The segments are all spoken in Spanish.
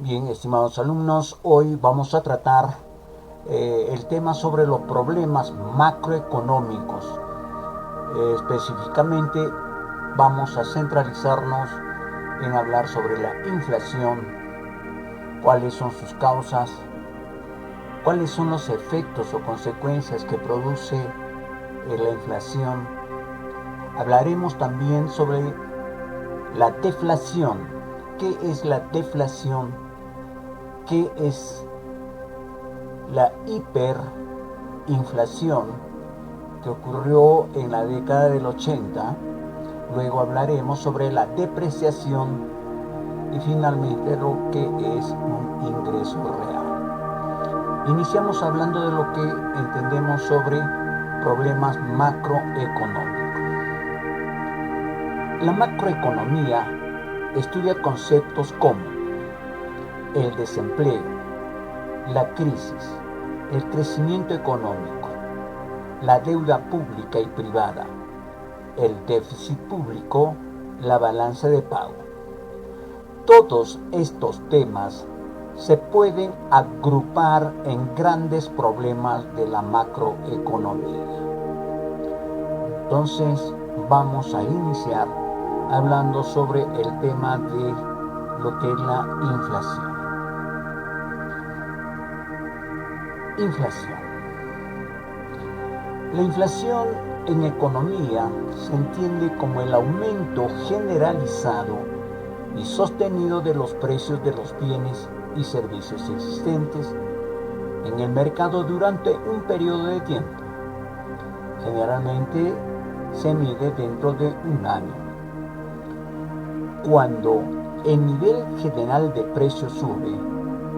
Bien, estimados alumnos, hoy vamos a tratar el tema sobre los problemas macroeconómicos. Específicamente vamos a centralizarnos en hablar sobre la inflación, cuáles son sus causas, cuáles son los efectos o consecuencias que produce la inflación. Hablaremos también sobre la deflación. ¿Qué es la deflación? ¿Qué es la hiperinflación que ocurrió en la década del 80? Luego hablaremos sobre la depreciación y finalmente lo que es un ingreso real. Iniciamos hablando de lo que entendemos sobre problemas macroeconómicos. La macroeconomía estudia conceptos como el desempleo, la crisis, el crecimiento económico, la deuda pública y privada, el déficit público, la balanza de pago. Todos estos temas se pueden agrupar en grandes problemas de la macroeconomía. Entonces vamos a iniciar hablando sobre el tema de lo que es la inflación. Inflación. La inflación en economía se entiende como el aumento generalizado y sostenido de los precios de los bienes y servicios existentes en el mercado durante un periodo de tiempo. Generalmente se mide dentro de un año. Cuando el nivel general de precios sube,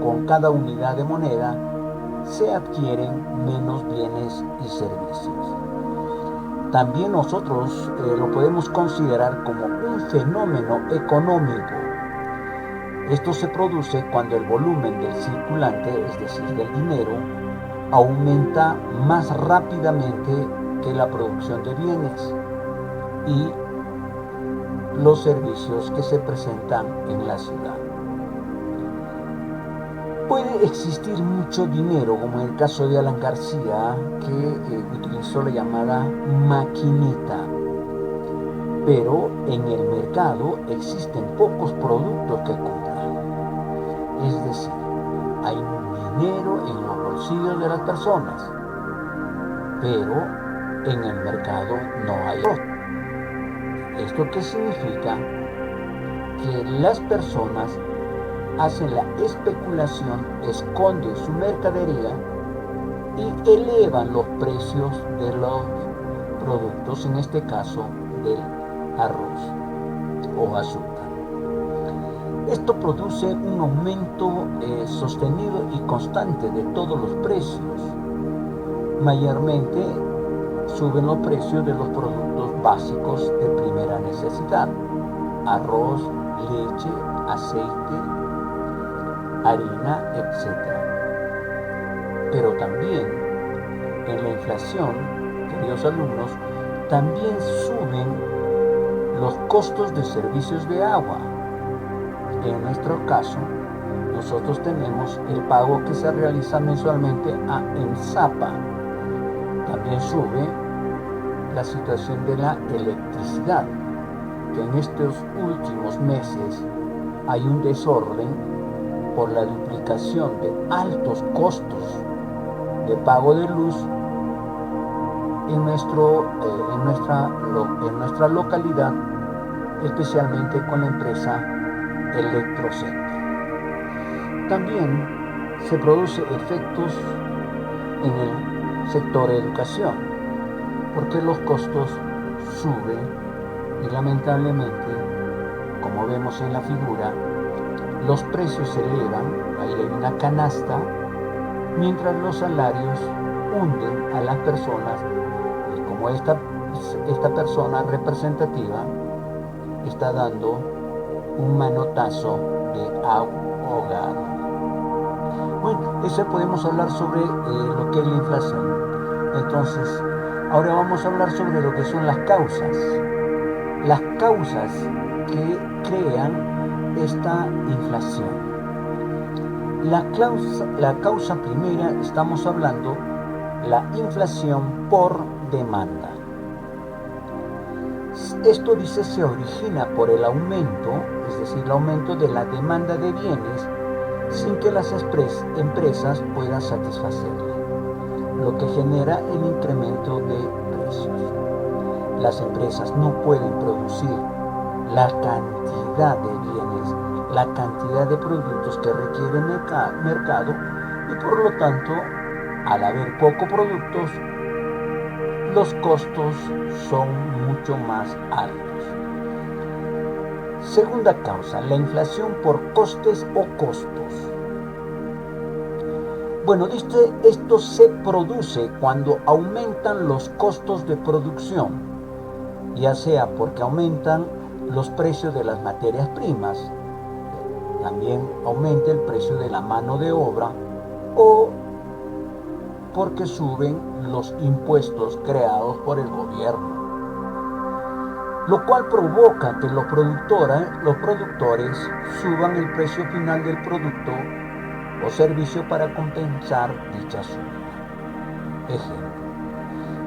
con cada unidad de moneda se adquieren menos bienes y servicios. También nosotros lo podemos considerar como un fenómeno económico. Esto se produce cuando el volumen del circulante, es decir, del dinero, aumenta más rápidamente que la producción de bienes y los servicios que se presentan en la ciudad. Puede existir mucho dinero, como en el caso de Alan García, que utilizó la llamada maquinita, pero en el mercado existen pocos productos que comprar. Es decir, hay dinero en los bolsillos de las personas, pero en el mercado no hay. ¿Esto qué significa? Que las personas hacen la especulación, esconden su mercadería y elevan los precios de los productos, en este caso del arroz o azúcar. Esto produce un aumento sostenido y constante de todos los precios. Mayormente suben los precios de los productos básicos de primera necesidad: arroz, leche, aceite, harina, etc. Pero también en la inflación, queridos alumnos, también suben los costos de servicios de agua. En nuestro caso, nosotros tenemos el pago que se realiza mensualmente a ENSAPA. También sube la situación de la electricidad, que en estos últimos meses hay un desorden por la duplicación de altos costos de pago de luz en nuestra localidad, especialmente con la empresa Electrocentro. También se producen efectos en el sector de educación, porque los costos suben y lamentablemente, como vemos en la figura, los precios se elevan, ahí hay una canasta, mientras los salarios hunden a las personas, y como esta persona representativa está dando un manotazo de ahogado. Bueno, eso podemos hablar sobre lo que es la inflación. Entonces, ahora vamos a hablar sobre lo que son las causas. Las causas que crean esta inflación. La causa primera, estamos hablando, la inflación por demanda. Esto dice se origina por el aumento, es decir, el aumento de la demanda de bienes sin que las empresas puedan satisfacerla, lo que genera el incremento de precios. Las empresas no pueden producir la cantidad de bienes, la cantidad de productos que requiere el mercado y por lo tanto, al haber pocos productos, los costos son mucho más altos. Segunda causa, la inflación por costes o costos. Bueno, esto se produce cuando aumentan los costos de producción, ya sea porque aumentan los precios de las materias primas, también aumenta el precio de la mano de obra o porque suben los impuestos creados por el gobierno, lo cual provoca que los productores suban el precio final del producto o servicio para compensar dicha subida. Ejemplo,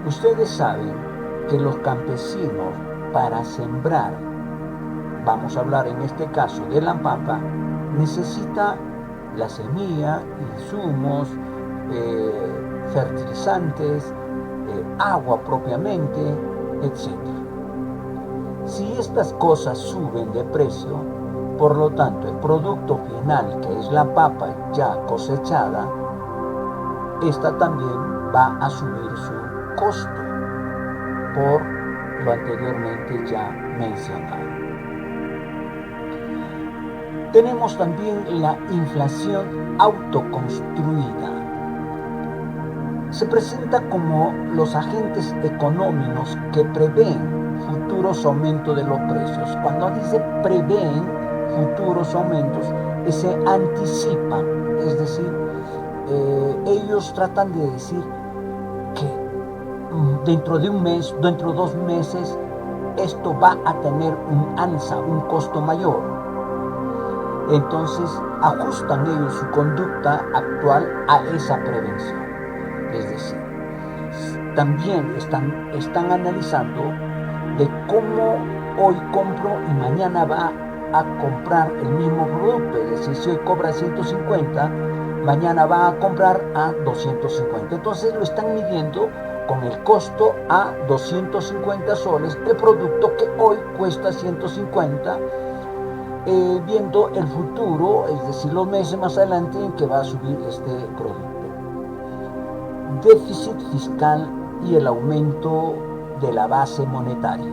ustedes saben que los campesinos para sembrar, vamos a hablar en este caso de la papa, necesita la semilla, insumos, fertilizantes, agua propiamente, etc. Si estas cosas suben de precio, por lo tanto el producto final, que es la papa ya cosechada, esta también va a subir su costo por lo anteriormente ya mencionado. Tenemos también la inflación autoconstruida. Se presenta como los agentes económicos que prevén futuros aumentos de los precios. Cuando dice prevén futuros aumentos, se anticipan, es decir, ellos tratan de decir que dentro de un mes, dentro de 2 meses, esto va a tener un alza, un costo mayor. Entonces ajustan ellos su conducta actual a esa prevención. Es decir, también están analizando de cómo hoy compro y mañana va a comprar el mismo producto. Es decir, si hoy cobra 150, mañana va a comprar a 250. Entonces lo están midiendo con el costo a 250 soles, el producto que hoy cuesta 150, viendo el futuro, es decir, los meses más adelante en que va a subir este producto. Déficit fiscal y el aumento de la base monetaria.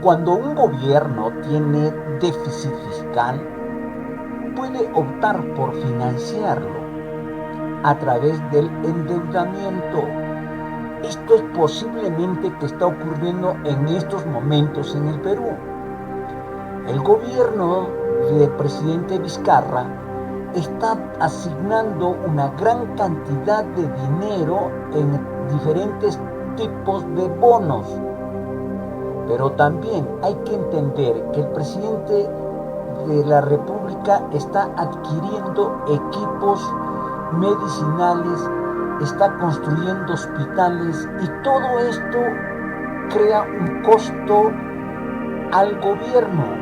Cuando un gobierno tiene déficit fiscal, puede optar por financiarlo a través del endeudamiento. Esto es posiblemente que está ocurriendo en estos momentos en el Perú. El gobierno del presidente Vizcarra está asignando una gran cantidad de dinero en diferentes tipos de bonos. Pero también hay que entender que el presidente de la República está adquiriendo equipos medicinales, está construyendo hospitales y todo esto crea un costo al gobierno.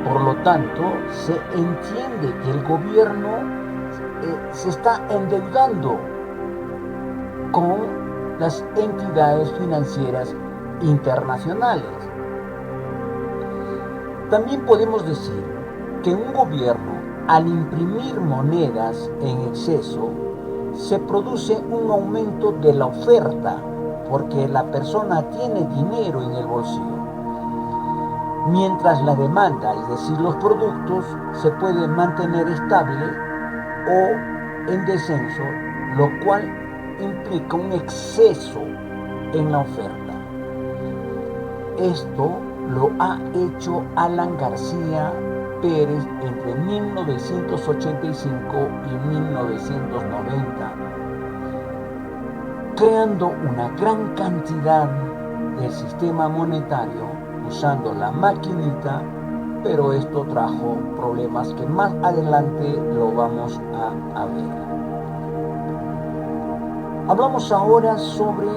Por lo tanto, se entiende que el gobierno se está endeudando con las entidades financieras internacionales. También podemos decir que un gobierno, al imprimir monedas en exceso, se produce un aumento de la oferta porque la persona tiene dinero en el bolsillo. Mientras la demanda, es decir, los productos, se puede mantener estable o en descenso, lo cual implica un exceso en la oferta. Esto lo ha hecho Alan García Pérez entre 1985 y 1990, creando una gran cantidad del sistema monetario usando la maquinita pero esto trajo problemas que más adelante lo vamos a ver. Hablamos ahora sobre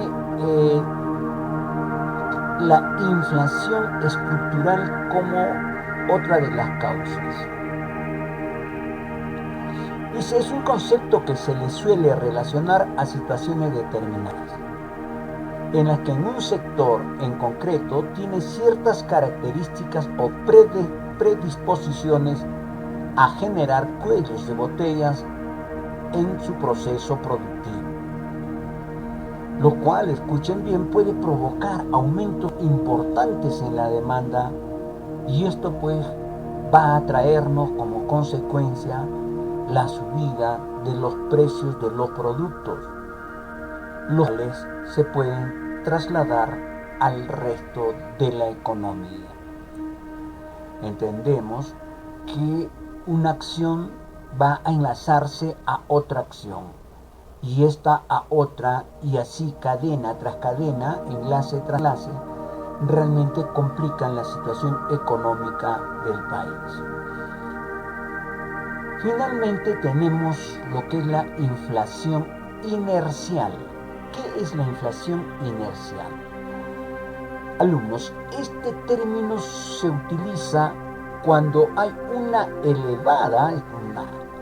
la inflación estructural como otra de las causas. Ese es un concepto que se le suele relacionar a situaciones determinadas, en las que en un sector en concreto tiene ciertas características o predisposiciones a generar cuellos de botellas en su proceso productivo, lo cual, escuchen bien, puede provocar aumentos importantes en la demanda, y esto pues va a traernos como consecuencia la subida de los precios de los productos, los cuales se pueden trasladar al resto de la economía. Entendemos que una acción va a enlazarse a otra acción, y esta a otra, y así cadena tras cadena, enlace tras enlace, realmente complican la situación económica del país. Finalmente tenemos lo que es la inflación inercial. ¿Qué es la inflación inercial? Alumnos, este término se utiliza cuando hay una elevada,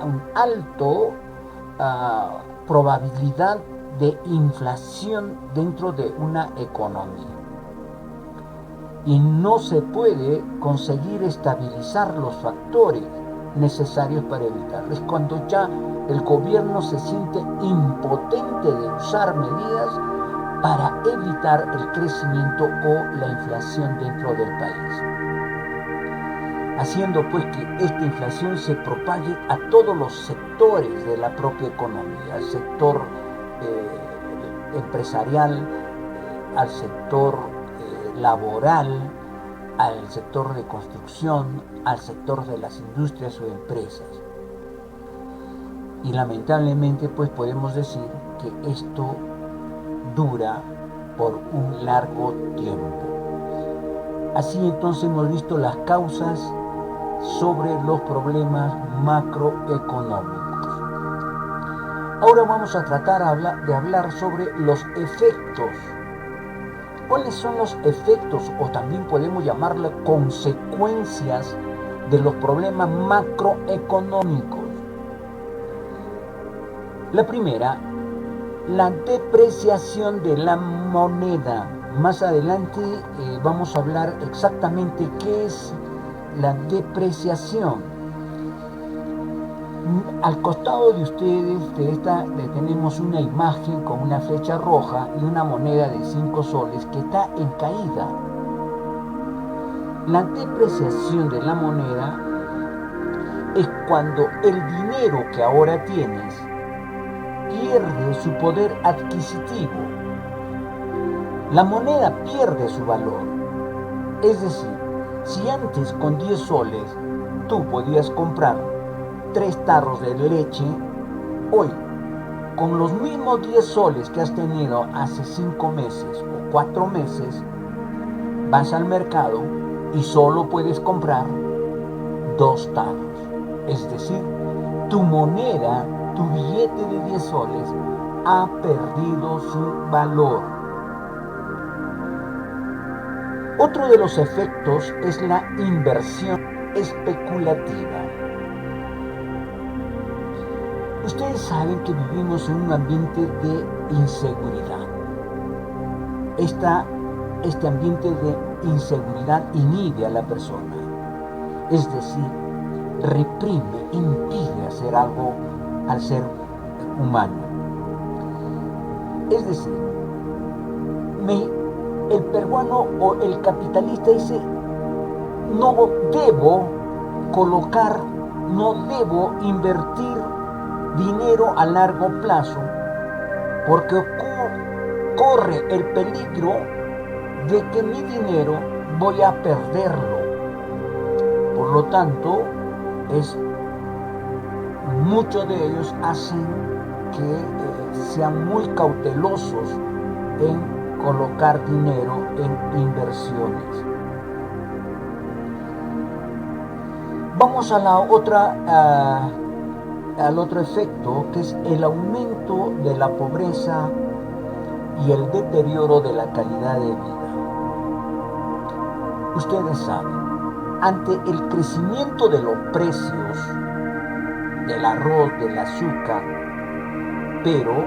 un alto probabilidad de inflación dentro de una economía, y no se puede conseguir estabilizar los factores necesarios para evitarlo. Es cuando ya el gobierno se siente impotente de usar medidas para evitar el crecimiento o la inflación dentro del país, haciendo pues que esta inflación se propague a todos los sectores de la propia economía, al sector empresarial, al sector laboral, al sector de construcción, al sector de las industrias o empresas. Y lamentablemente pues podemos decir que esto dura por un largo tiempo. Así entonces hemos visto las causas sobre los problemas macroeconómicos. Ahora vamos a tratar de hablar sobre los efectos. ¿Cuáles son los efectos, o también podemos llamarle consecuencias, de los problemas macroeconómicos? La primera, la depreciación de la moneda. Más adelante vamos a hablar exactamente qué es la depreciación. Al costado de ustedes tenemos una imagen con una flecha roja y una moneda de 5 soles que está en caída. La depreciación de la moneda es cuando el dinero que ahora tienes pierde su poder adquisitivo. La moneda pierde su valor. Es decir, si antes con 10 soles tú podías comprar 3 tarros de leche, hoy, con los mismos 10 soles que has tenido hace 5 meses o 4 meses, vas al mercado y solo puedes comprar 2 tarros. Es decir, tu moneda, tu billete de 10 soles, ha perdido su valor. Otro de los efectos es la inversión especulativa. Ustedes saben que vivimos en un ambiente de inseguridad. Este ambiente de inseguridad inhibe a la persona, es decir, reprime, impide hacer algo al ser humano. Es decir, el peruano o el capitalista dice: no debo colocar, no debo invertir dinero a largo plazo, porque corre el peligro de que mi dinero voy a perderlo. Por lo tanto, muchos de ellos hacen que sean muy cautelosos en colocar dinero en inversiones. Vamos a la otra, al otro efecto, que es el aumento de la pobreza y el deterioro de la calidad de vida. Ustedes saben, ante el crecimiento de los precios del arroz, del azúcar, pero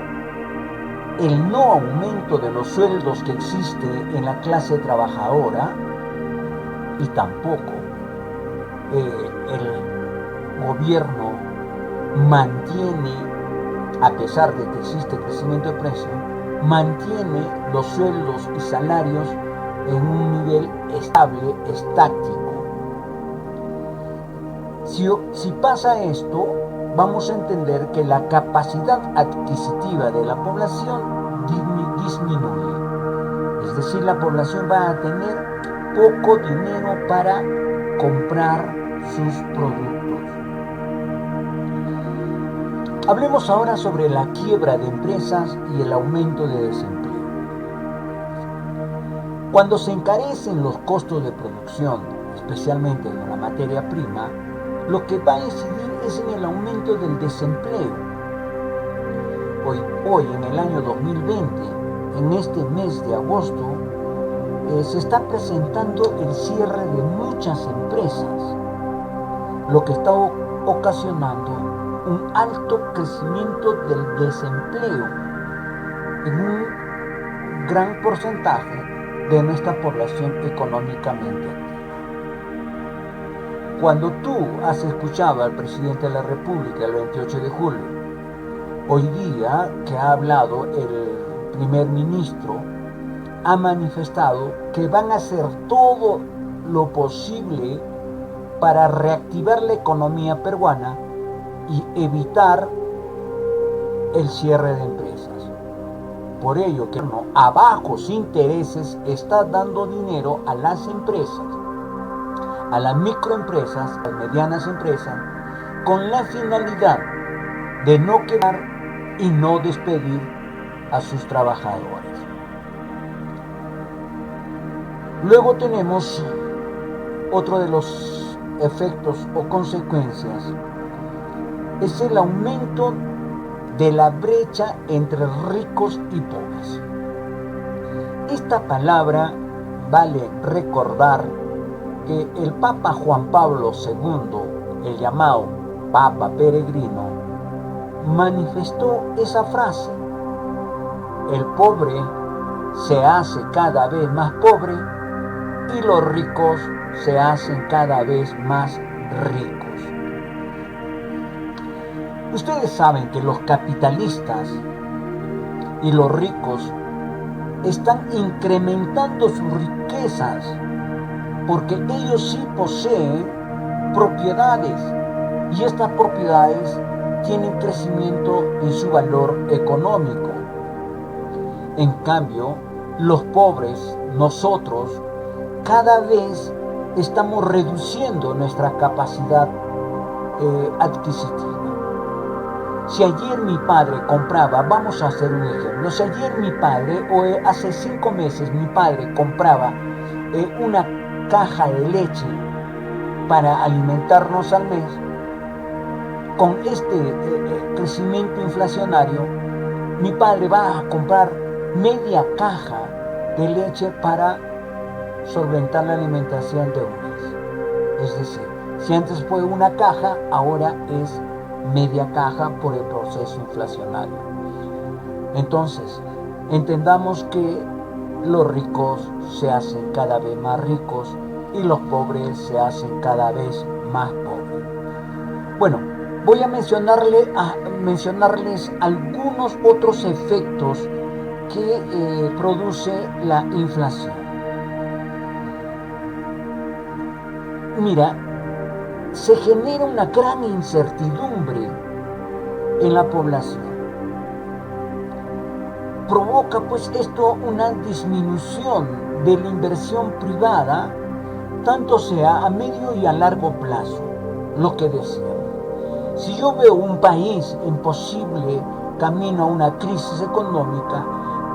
el no aumento de los sueldos que existe en la clase trabajadora, y tampoco el gobierno mantiene, a pesar de que existe crecimiento de precio, mantiene los sueldos y salarios en un nivel estable, estático. Si pasa esto, vamos a entender que la capacidad adquisitiva de la población disminuye. Es decir, la población va a tener poco dinero para comprar sus productos. Hablemos ahora sobre la quiebra de empresas y el aumento de desempleo. Cuando se encarecen los costos de producción, especialmente en la materia prima, lo que va a incidir es en el aumento del desempleo. Hoy en el año 2020, en este mes de agosto, se está presentando el cierre de muchas empresas, lo que está ocasionando un alto crecimiento del desempleo en un gran porcentaje de nuestra población económicamente activa. Cuando tú has escuchado al presidente de la República el 28 de julio, hoy día que ha hablado el primer ministro, ha manifestado que van a hacer todo lo posible para reactivar la economía peruana y evitar el cierre de empresas. Por ello que a bajos intereses está dando dinero a las empresas, a las microempresas, a las medianas empresas, con la finalidad de no quebrar y no despedir a sus trabajadores. Luego tenemos otro de los efectos o consecuencias, es el aumento de la brecha entre ricos y pobres. Esta palabra vale recordar que el Papa Juan Pablo II, el llamado Papa Peregrino, manifestó esa frase: el pobre se hace cada vez más pobre y los ricos se hacen cada vez más ricos. Ustedes saben que los capitalistas y los ricos están incrementando sus riquezas porque ellos sí poseen propiedades y estas propiedades tienen crecimiento en su valor económico. En cambio, los pobres, nosotros, cada vez estamos reduciendo nuestra capacidad adquisitiva. Si ayer mi padre compraba, vamos a hacer un ejemplo, si ayer mi padre, o hace 5 meses mi padre compraba una caja de leche para alimentarnos al mes, con este crecimiento inflacionario, mi padre va a comprar media caja de leche para solventar la alimentación de un mes. Es decir, si antes fue una caja, ahora es media caja por el proceso inflacionario. Entonces, entendamos que los ricos se hacen cada vez más ricos y los pobres se hacen cada vez más pobres. Bueno, voy a mencionarles algunos otros efectos que produce la inflación. Mira, se genera una gran incertidumbre en la población. Provoca pues esto una disminución de la inversión privada, tanto sea a medio y a largo plazo, lo que decíamos. Si yo veo un país en posible camino a una crisis económica,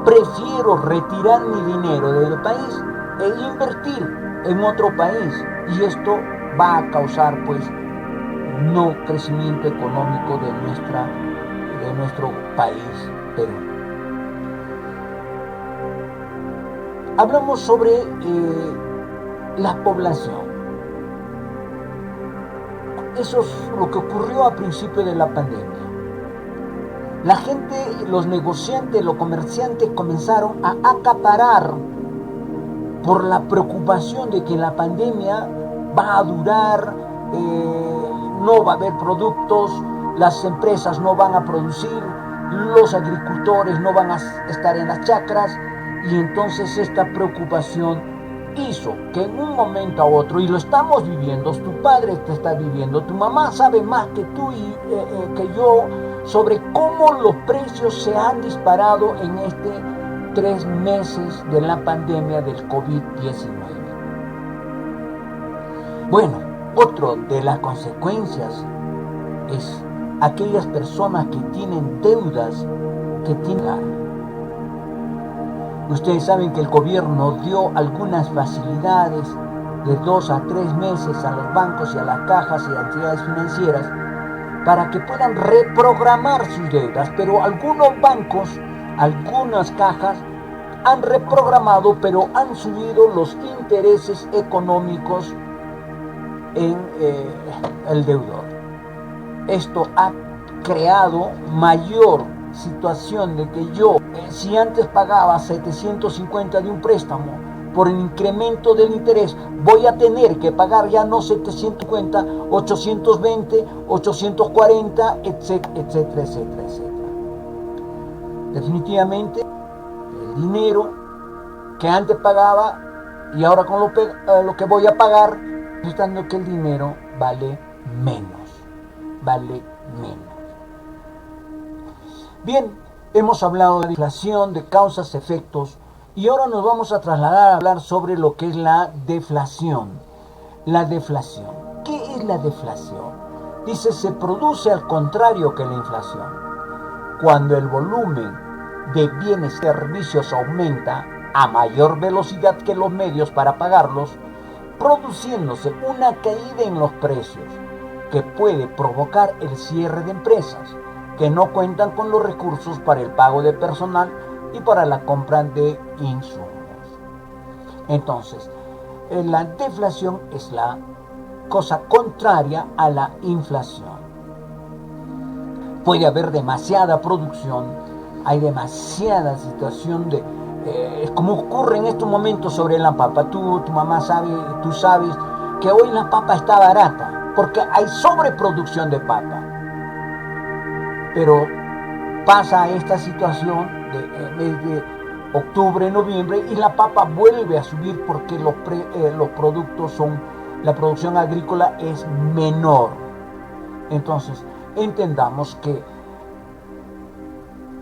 prefiero retirar mi dinero del país e invertir en otro país, y esto va a causar pues no crecimiento económico de nuestro país, Perú. Hablamos sobre la población. Eso es lo que ocurrió a principio de la pandemia. La gente, los negociantes, los comerciantes comenzaron a acaparar por la preocupación de que la pandemia va a durar, no va a haber productos, las empresas no van a producir, los agricultores no van a estar en las chacras, y entonces esta preocupación hizo que en un momento a otro, y lo estamos viviendo, tu padre te está viviendo, tu mamá sabe más que tú y que yo sobre cómo los precios se han disparado en 3 meses de la pandemia del COVID-19. Bueno, otra de las consecuencias es aquellas personas que tienen deudas que tienen. Ustedes saben que el gobierno dio algunas facilidades de 2 a 3 meses a los bancos y a las cajas y a entidades financieras para que puedan reprogramar sus deudas, pero algunos bancos, algunas cajas han reprogramado, pero han subido los intereses económicos en el deudor. Esto ha creado mayor situación de que yo, si antes pagaba 750 de un préstamo, por el incremento del interés voy a tener que pagar ya no 750, 820, 840, etcétera, etcétera, etcétera, etcétera. Definitivamente el dinero que antes pagaba y ahora con lo que voy a pagar, resultando que el dinero vale menos. Bien, hemos hablado de inflación, de causas, efectos, y ahora nos vamos a trasladar a hablar sobre lo que es la deflación. La deflación. ¿Qué es la deflación? Dice, se produce al contrario que la inflación. Cuando el volumen de bienes y servicios aumenta a mayor velocidad que los medios para pagarlos, produciéndose una caída en los precios que puede provocar el cierre de empresas que no cuentan con los recursos para el pago de personal y para la compra de insumos. Entonces, la deflación es la cosa contraria a la inflación. Puede haber demasiada producción, hay demasiada situación de como ocurre en estos momentos sobre la papa. Tu mamá sabe, tú sabes que hoy la papa está barata porque hay sobreproducción de papa. Pero pasa esta situación de octubre, noviembre, y la papa vuelve a subir porque los productos la producción agrícola es menor. Entonces, entendamos que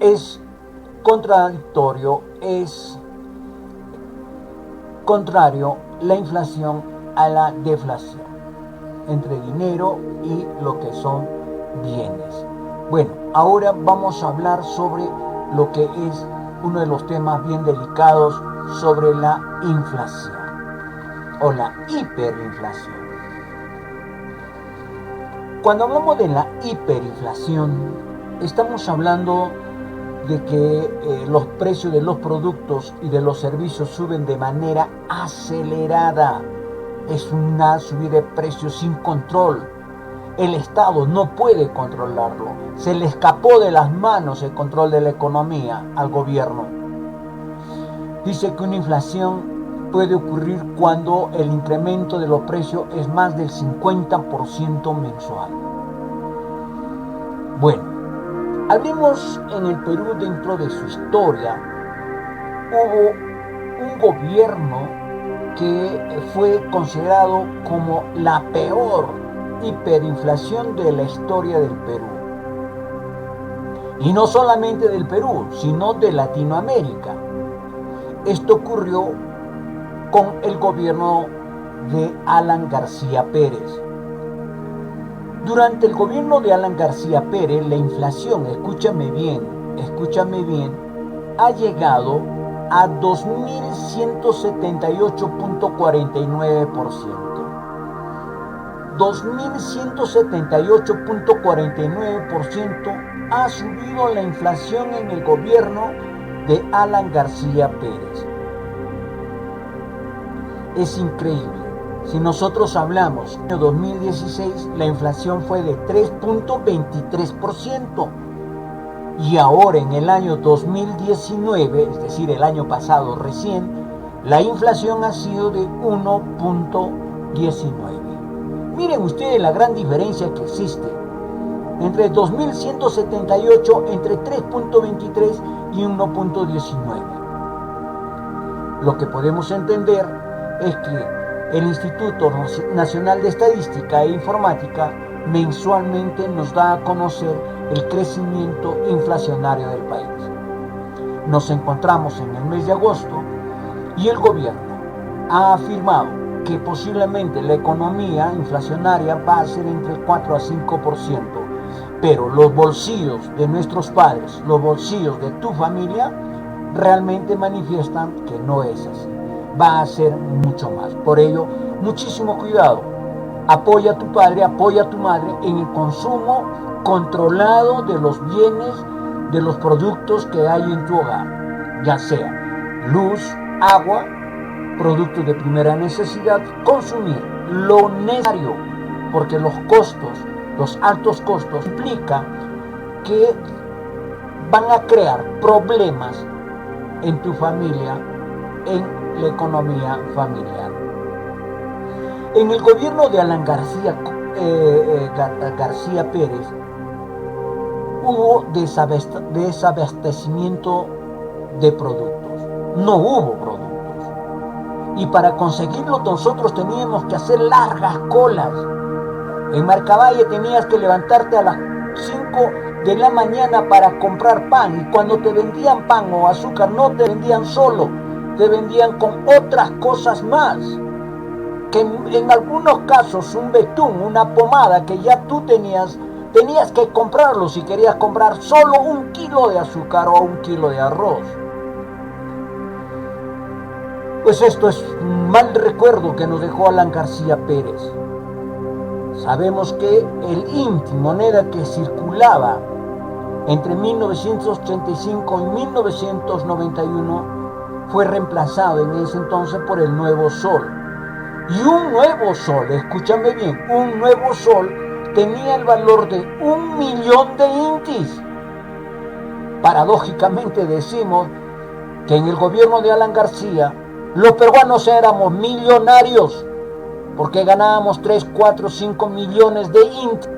es contradictorio, es contrario la inflación a la deflación entre dinero y lo que son bienes. Bueno, ahora vamos a hablar sobre lo que es uno de los temas bien delicados sobre la inflación o la hiperinflación. Cuando hablamos de la hiperinflación, estamos hablando de que los precios de los productos y de los servicios suben de manera acelerada. Es una subida de precios sin control. El Estado no puede controlarlo. Se le escapó de las manos el control de la economía al gobierno. Dice que una inflación puede ocurrir cuando el incremento de los precios es más del 50% mensual. Bueno, hablemos en el Perú dentro de su historia. Hubo un gobierno que fue considerado como la peor hiperinflación de la historia del Perú. Y no solamente del Perú, sino de Latinoamérica. Esto ocurrió con el gobierno de Alan García Pérez. Durante el gobierno de Alan García Pérez, la inflación, escúchame bien, ha llegado a 2.178.49%. 2.178.49% ha subido la inflación en el gobierno de Alan García Pérez. Es increíble. Si nosotros hablamos en el 2016, la inflación fue de 3.23%. Y ahora en el año 2019, es decir, el año pasado recién, la inflación ha sido de 1.19. Miren ustedes la gran diferencia que existe entre 2.178, entre 3.23 y 1.19. Lo que podemos entender es que el Instituto Nacional de Estadística e Informática mensualmente nos da a conocer el crecimiento inflacionario del país. Nos encontramos en el mes de agosto y el gobierno ha afirmado que posiblemente la economía inflacionaria va a ser entre el 4 a 5%, pero los bolsillos de nuestros padres, los bolsillos de tu familia, realmente manifiestan que no es así. Va a ser mucho más. Por ello, muchísimo cuidado. Apoya a tu padre, apoya a tu madre en el consumo controlado de los bienes, de los productos que hay en tu hogar, ya sea luz, agua, productos de primera necesidad. Consumir lo necesario, porque los costos, los altos costos, implican que van a crear problemas en tu familia, en la economía familiar. En el gobierno de Alan García Pérez hubo desabastecimiento de productos, no hubo productos, y para conseguirlo nosotros teníamos que hacer largas colas. En Marcavalle tenías que levantarte a las 5 de la mañana para comprar pan, y cuando te vendían pan o azúcar no te vendían solo, te vendían con otras cosas más, que en algunos casos un betún, una pomada que ya tú tenías que comprarlo si querías comprar solo 1 kilo de azúcar o 1 kilo de arroz. Pues esto es un mal recuerdo que nos dejó Alan García Pérez. Sabemos que el INTI, moneda que circulaba entre 1985 y 1991, fue reemplazado en ese entonces por el nuevo sol. Y un nuevo sol, escúchame bien, un nuevo sol tenía el valor de 1 millón de intis. Paradójicamente decimos que en el gobierno de Alan García los peruanos éramos millonarios porque ganábamos 3, 4, 5 millones de intis.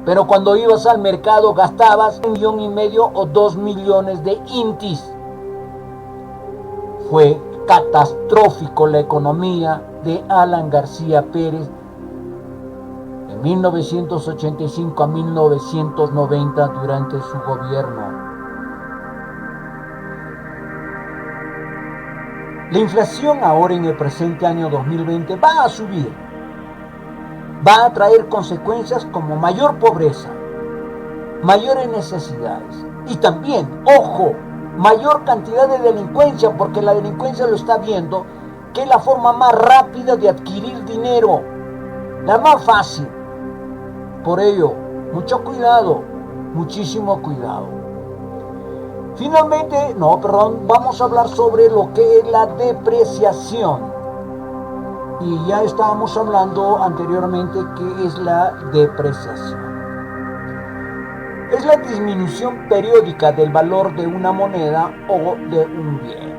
Pero cuando ibas al mercado gastabas 1,5 millones o 2 millones de intis. Fue catastrófico la economía de Alan García Pérez de 1985 a 1990 durante su gobierno. La inflación ahora en el presente año 2020 va a subir, va a traer consecuencias como mayor pobreza, mayores necesidades y también, ojo, mayor cantidad de delincuencia, porque la delincuencia lo está viendo que es la forma más rápida de adquirir dinero, la más fácil. Por ello, mucho cuidado, muchísimo cuidado. Finalmente, vamos a hablar sobre lo que es la depreciación. Y ya estábamos hablando anteriormente qué es la depreciación. Es la disminución periódica del valor de una moneda o de un bien.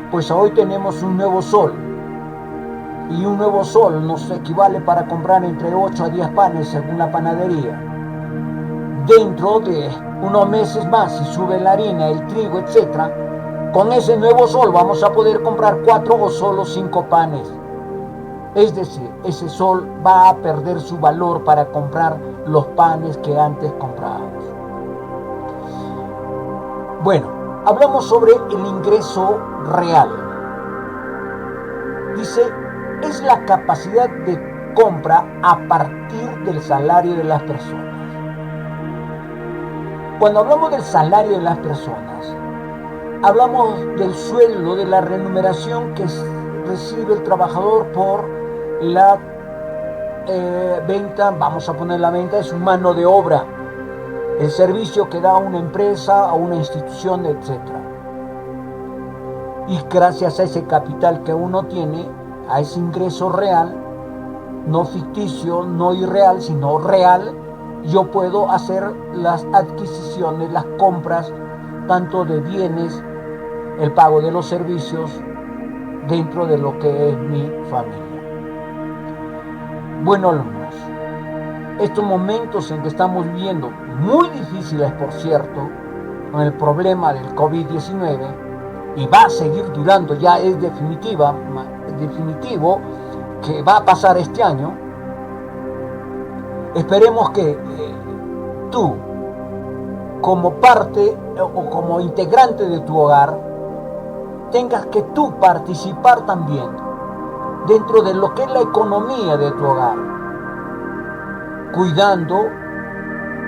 Pues hoy tenemos un nuevo sol. Y un nuevo sol nos equivale para comprar entre 8 a 10 panes según la panadería. Dentro de unos meses más, si sube la harina, el trigo, etc., con ese nuevo sol vamos a poder comprar 4 o solo 5 panes. Es decir, ese sol va a perder su valor para comprar los panes que antes comprábamos. Bueno, hablamos sobre el ingreso real. Dice, es la capacidad de compra a partir del salario de las personas. Cuando hablamos del salario de las personas, hablamos del sueldo, de la remuneración que recibe el trabajador por la venta, vamos a poner la venta, es mano de obra, el servicio que da una empresa o una institución, etc. Y gracias a ese capital que uno tiene, a ese ingreso real, no ficticio, no irreal, sino real, yo puedo hacer las adquisiciones, las compras, tanto de bienes, el pago de los servicios, dentro de lo que es mi familia. Bueno, alumnos, estos momentos en que estamos viviendo, muy difíciles por cierto, con el problema del COVID-19, y va a seguir durando, ya es definitivo que va a pasar este año. Esperemos que tú, como parte o como integrante de tu hogar, tengas que tú participar también dentro de lo que es la economía de tu hogar, cuidando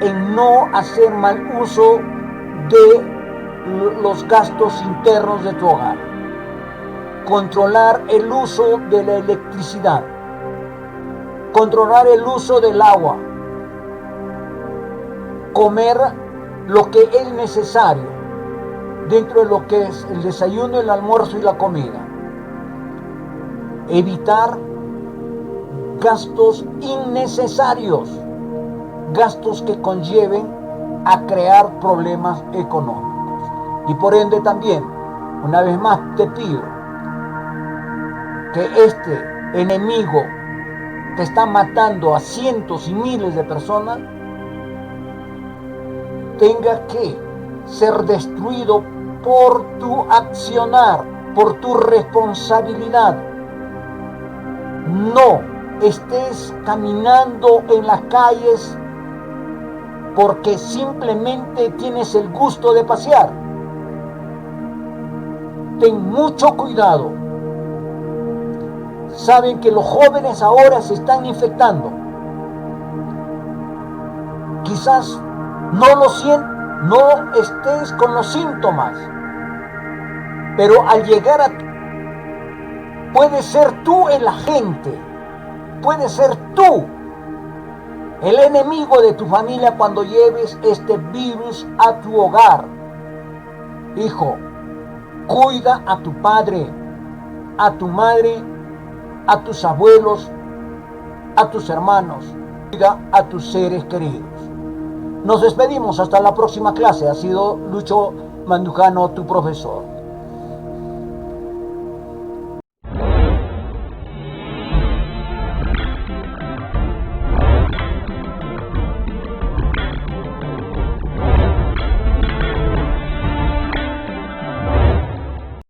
en no hacer mal uso de los gastos internos de tu hogar, controlar el uso de la electricidad, controlar el uso del agua, comer lo que es necesario dentro de lo que es el desayuno, el almuerzo y la comida. Evitar gastos innecesarios, gastos que conlleven a crear problemas económicos. Y por ende también, una vez más te pido que este enemigo que está matando a cientos y miles de personas tenga que ser destruido por tu accionar, por tu responsabilidad. No estés caminando en las calles porque simplemente tienes el gusto de pasear. Ten mucho cuidado. Saben que los jóvenes ahora se están infectando. Quizás no estés con los síntomas, pero al llegar puede ser tú el agente, puede ser tú el enemigo de tu familia cuando lleves este virus a tu hogar. Hijo, cuida a tu padre, a tu madre, a tus abuelos, a tus hermanos, cuida a tus seres queridos. Nos despedimos hasta la próxima clase. Ha sido Lucho Mandujano, tu profesor.